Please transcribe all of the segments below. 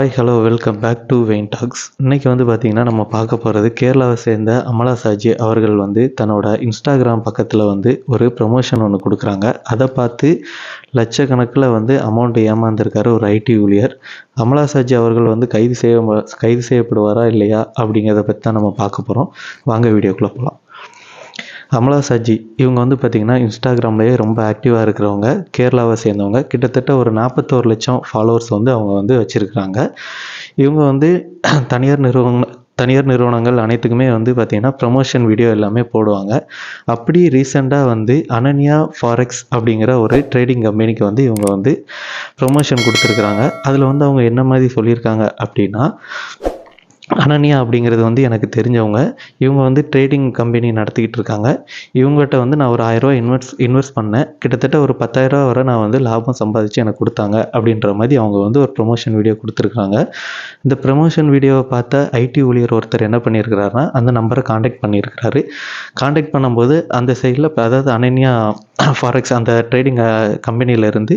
Hi hello welcome back to vein talks. இன்றைக்கி வந்து பார்த்திங்கன்னா நம்ம பார்க்க போகிறது கேரளாவை சேர்ந்த அமலா சாஜி அவர்கள் வந்து தன்னோட இன்ஸ்டாகிராம் பக்கத்தில் வந்து ஒரு ப்ரொமோஷன் ஒன்று கொடுக்குறாங்க. அதை பார்த்து லட்சக்கணக்கில் வந்து அமௌண்ட் ஏமாந்துருக்காரு ஒரு ஐடி ஊழியர். அமலா சாஜி அவர்கள் வந்து கைது செய்யப்படுவாரா இல்லையா அப்படிங்கிறத பற்றி தான் நம்ம பார்க்க போகிறோம். வாங்க வீடியோக்குள்ளே போகலாம். அமலா சாஜி இவங்க வந்து பார்த்திங்கன்னா இன்ஸ்டாகிராம்லேயே ரொம்ப ஆக்டிவாக இருக்கிறவங்க, கேரளாவை சேர்ந்தவங்க. கிட்டத்தட்ட ஒரு 41 லட்சம் ஃபாலோவர்ஸ் வந்து அவங்க வந்து வச்சுருக்கிறாங்க. இவங்க வந்து தனியார் நிறுவனங்கள் அனைத்துக்குமே வந்து பார்த்திங்கன்னா ப்ரமோஷன் வீடியோ எல்லாமே போடுவாங்க. அப்படி ரீசெண்டாக வந்து அனன்யா ஃபாரெக்ஸ் அப்படிங்கிற ஒரு ட்ரேடிங் கம்பெனிக்கு வந்து இவங்க வந்து ப்ரமோஷன் கொடுத்துருக்குறாங்க. அதில் வந்து அவங்க என்ன மாதிரி சொல்லியிருக்காங்க அப்படின்னா, அனன்யா அப்படிங்கிறது வந்து எனக்கு தெரிஞ்சவங்க. இவங்க வந்து ட்ரேடிங் கம்பெனி நடத்திக்கிட்டு இருக்காங்க. இவங்ககிட்ட வந்து நான் ஒரு 1000 இன்வெஸ்ட் பண்ணேன். கிட்டத்தட்ட ஒரு 10,000 வரை நான் வந்து லாபம் சம்பாதிச்சு எனக்கு கொடுத்தாங்க அப்படின்ற மாதிரி அவங்க வந்து ஒரு ப்ரொமோஷன் வீடியோ கொடுத்துருக்காங்க. இந்த ப்ரமோஷன் வீடியோவை பார்த்த ஐடி ஊழியர் ஒருத்தர் என்ன பண்ணியிருக்கிறாருன்னா, அந்த நம்பரை காண்டாக்ட் பண்ணியிருக்கிறாரு. காண்டாக்ட் பண்ணும்போது அந்த சைடில் அதாவது அனன்யா ஃபாரெக்ஸ் அந்த ட்ரேடிங் கம்பெனியிலேருந்து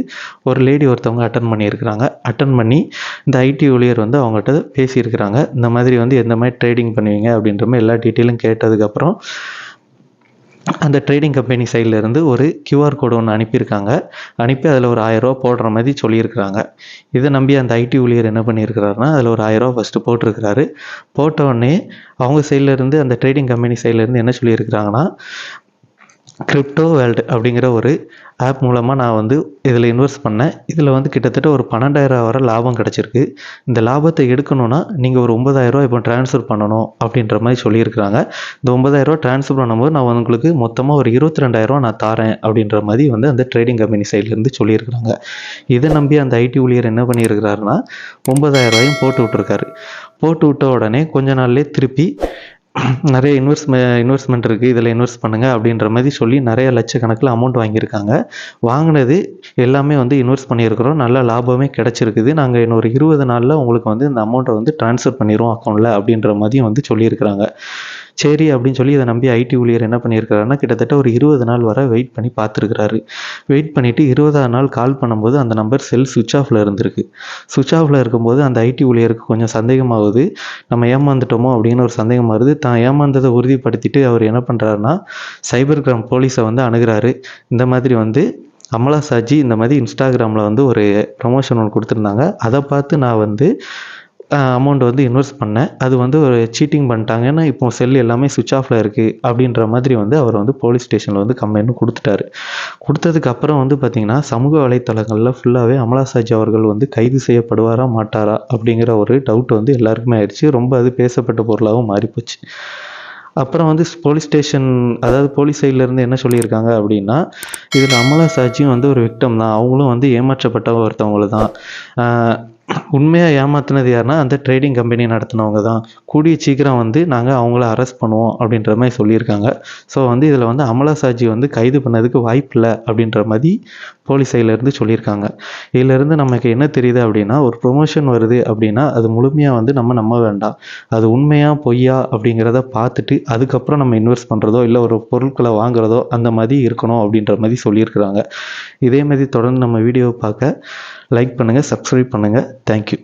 ஒரு லேடி ஒருத்தவங்க அட்டன் பண்ணியிருக்கிறாங்க. அட்டன் பண்ணி இந்த ஐடி ஊழியர் வந்து அவங்ககிட்ட பேசியிருக்கிறாங்க. இந்த மாதிரி வந்து எந்த மாதிரி ட்ரேடிங் பண்ணுவீங்க அப்படின்ற மாதிரி எல்லா டீட்டெயிலும் கேட்டதுக்கப்புறம் அந்த ட்ரேடிங் கம்பெனி சைட்லேருந்து ஒரு கியூஆர் கோடு ஒன்று அனுப்பியிருக்காங்க. அனுப்பி அதில் ஒரு 1000 ரூபா போடுற மாதிரி சொல்லியிருக்கிறாங்க. இதை நம்பி அந்த ஐடி ஊழியர் என்ன பண்ணியிருக்கிறாருன்னா, அதில் ஒரு 1000 ரூபா ஃபஸ்ட்டு போட்டிருக்கிறாரு. போட்டவுடனே அவங்க சைட்லேருந்து அந்த ட்ரேடிங் கம்பெனி சைட்லேருந்து என்ன சொல்லியிருக்கிறாங்கன்னா, கிரிப்டோ வேர்ல்டு அப்படிங்கிற ஒரு ஆப் மூலமாக நான் வந்து இதில் இன்வெஸ்ட் பண்ணேன். இதில் வந்து கிட்டத்தட்ட ஒரு 12,000 வரை லாபம் கிடச்சிருக்கு. இந்த லாபத்தை எடுக்கணும்னா நீங்கள் ஒரு 9,000 ரூபா இப்போ ட்ரான்ஸ்ஃபர் பண்ணணும் அப்படின்ற மாதிரி சொல்லியிருக்கிறாங்க. இந்த 9,000 ரூபா ட்ரான்ஸ்ஃபர் பண்ணும்போது நான் உங்களுக்கு மொத்தமாக ஒரு 22,000 ரூபா நான் தரேன் அப்படின்ற மாதிரி வந்து அந்த ட்ரேடிங் கம்பெனி சைட்லேருந்து சொல்லியிருக்கிறாங்க. இதை நம்பி அந்த ஐடி ஊழியர் என்ன பண்ணியிருக்கிறாருன்னா, 9,000 ரூபாயும் போட்டு விட்டுருக்காரு. போட்டு விட்ட உடனே கொஞ்ச நாள்லேயே திருப்பி நிறைய இன்வெஸ்ட்மெண்ட் இருக்குது, இதில் இன்வெஸ்ட் பண்ணுங்கள் அப்படின்ற மாதிரி சொல்லி நிறைய லட்சக்கணக்கில் அமௌண்ட் வாங்கியிருக்காங்க. வாங்கினது எல்லாமே வந்து இன்வெஸ்ட் பண்ணியிருக்கிறோம், நல்ல லாபமே கிடச்சிருக்குது. நாங்கள் இன்னொரு 20 நாளில் உங்களுக்கு வந்து இந்த அமௌண்ட்டை வந்து ட்ரான்ஸ்ஃபர் பண்ணிடுவோம் அக்கௌண்ட்டில் அப்படின்ற மாதிரியும் வந்து சொல்லியிருக்கிறாங்க. சரி அப்படின்னு சொல்லி இதை நம்பி ஐடி ஊழியர் என்ன பண்ணியிருக்கிறாருன்னா, கிட்டத்தட்ட ஒரு 20 நாள் வரை வெயிட் பண்ணி பார்த்துருக்கிறாரு. வெயிட் பண்ணிவிட்டு 20ஆவது நாள் கால் பண்ணும்போது அந்த நம்பர் செல் சுவிட்ச் ஆஃபில் இருந்திருக்கு. சுவிட்ச் ஆஃபில் இருக்கும்போது அந்த ஐடி ஊழியருக்கு கொஞ்சம் சந்தேகமாகுது. நம்ம ஏமாந்துட்டோமோ அப்படின்னு ஒரு சந்தேகம் வருது. தான் ஏமாந்ததை உறுதிப்படுத்திட்டு அவர் என்ன பண்ணுறாருன்னா, சைபர் கிரைம் போலீஸை வந்து அணுகிறாரு. இந்த மாதிரி வந்து அமலா சாஜி இந்த மாதிரி இன்ஸ்டாகிராமில் வந்து ஒரு ப்ரமோஷன் ஒன்று கொடுத்துருந்தாங்க. அதை பார்த்து நான் வந்து அமௌண்ட் வந்து இன்வெஸ்ட் பண்ணேன். அது வந்து ஒரு சீட்டிங் பண்ணிட்டாங்க. ஏன்னா இப்போ செல் எல்லாமே சுவிட்ச் ஆஃபில் இருக்குது அப்படின்ற மாதிரி வந்து அவர் வந்து போலீஸ் ஸ்டேஷனில் வந்து கம்ப்ளைண்ட்டும் கொடுத்துட்டாரு. கொடுத்ததுக்கப்புறம் வந்து பார்த்திங்கன்னா, சமூக வலைத்தளங்களில் ஃபுல்லாகவே அமலா சாஜி அவர்கள் வந்து கைது செய்யப்படுவாரா மாட்டாரா அப்படிங்கிற ஒரு டவுட் வந்து எல்லாருக்குமே ஆயிடுச்சு. ரொம்ப அது பேசப்பட்ட பொருளாகவும் மாறிப்போச்சு. அப்புறம் வந்து போலீஸ் ஸ்டேஷன் அதாவது போலீஸ் சைட்லேருந்து என்ன சொல்லியிருக்காங்க அப்படின்னா, இதில் அமலா சாஜியும் வந்து ஒரு விக்டம் தான், அவங்களும் வந்து ஏமாற்றப்பட்ட ஒருத்தவங்க தான். உண்மையாக ஏமாற்றினது யாருன்னா அந்த ட்ரேடிங் கம்பெனி நடத்தினவங்க தான். கூடிய சீக்கிரம் வந்து நாங்கள் அவங்கள அரெஸ்ட் பண்ணுவோம் அப்படின்ற மாதிரி சொல்லியிருக்காங்க. ஸோ வந்து இதில் வந்து அமலா சாஜி வந்து கைது பண்ணதுக்கு வாய்ப்பில்லை அப்படின்ற மாதிரி போலீஸ் சைட்லேருந்து சொல்லியிருக்காங்க. இதிலேருந்து நமக்கு என்ன தெரியுது அப்படின்னா, ஒரு ப்ரொமோஷன் வருது அப்படின்னா அது முழுமையாக வந்து நம்ம நம்ப வேண்டாம். அது உண்மையா பொய்யா அப்படிங்கிறத பார்த்துட்டு அதுக்கப்புறம் நம்ம இன்வெஸ்ட் பண்ணுறதோ இல்லை ஒரு பொருட்களை வாங்குறதோ அந்த மாதிரி இருக்கணும் அப்படின்ற மாதிரி சொல்லியிருக்கிறாங்க. இதே மாதிரி தொடர்ந்து நம்ம வீடியோவை பார்க்க லைக் பண்ணுங்கள், சப்ஸ்கிரைப் பண்ணுங்கள். தேங்க்யூ.